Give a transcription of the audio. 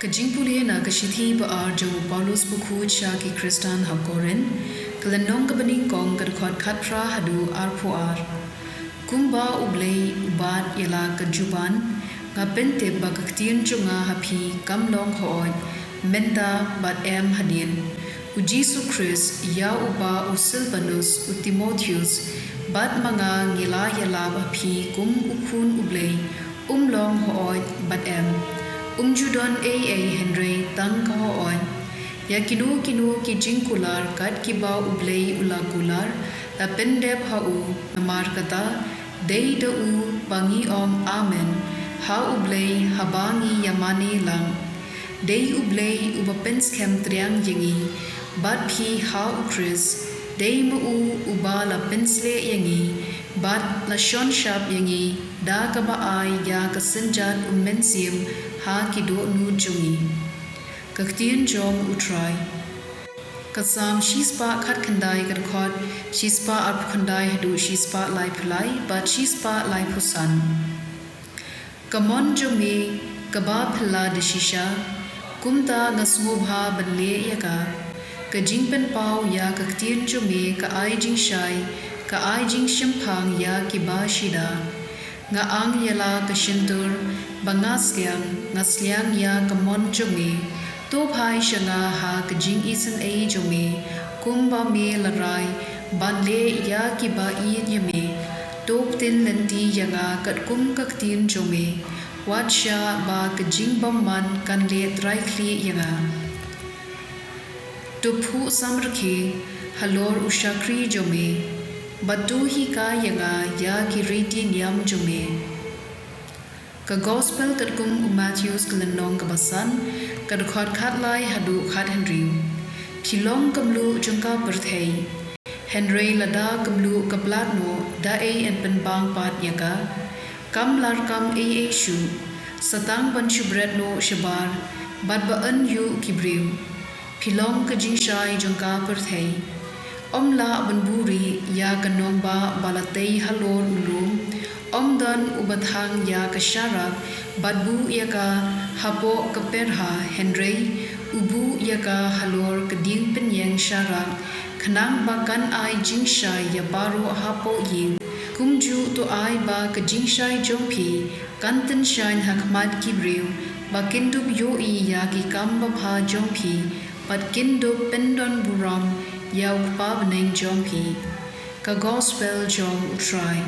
Kajingpulia na kashithi ba arjo Paulus buku cha ki Kristan hakoren kelenong kebening kong kedekot katra hadu arpuar kumba ublei ubat yala kejuban ngapente bagaktian junga hapi kamlong hood menta bat hadin u Jesu Christ ya uba u Silvanus u Timotheus bat mga ngila yala hapi kum ukun ublei long hood bat Judon Henry tang kahoon ya kinu ki jingkular kat kiba ublei ulagular la pendep hau namar kata dei da u bangi amen ha ublei habangi yamani lang dei ublei ubapens kem triang jingi bat phi ha u Chris dei mu uba la pensle yangi bat la shon shap yangi da ka ba ai ya kasenjat mensim ha kido nu jungi kaktian jom utrai kasam shispa khat khandai kar khot shispa ap khandai hadu shispa lai phulai but shispa lai phusan kamon jumi kaba phla de shisha kumta ngasmu bha banle yaka kajing pen pau ya kaktian jumi ka ai jing shai ka ai jing shimphang ya kiba shida nga ang yala kashintur bangaskyang ngaslyang ya kamon jungi to phai shanga ha kajing isan ai jungi kumba me larai banle ya kiba I yame top tin lenti yanga kat kum kaktin jungi watsha ba kajing bamman kan le trai khli yanga to phu samrkhe halor ushakri jungi batu hi ka yanga ya ki riti niam jume ka gospel kat kum Matthews kelenong ka basan kad khot khat lai hadu khat Henry philong kamlu jungka perthei Henry lada kamlu kaplat no da en pen bang pat yaga kam lar kam shu satang ban shubret no shabar bat ba an yu kibriu philong ka jingshai jungka perthei Omla banburi ya kanomba balatei halor ulum omdan ubathang ya kasharak badbu ya ka hapo kaperha Henry ubu ya ka halor kading penyeng sharak khanang bakan ai jingshai ya baro hapo yin kumju to ai ba ka jingshai jongphi kanten shine hakmat kibriu bakindub yo I ya ki kamba bha jongphi pat kindub pendon buram Yau pa beneng jompi ka gospel jom utrai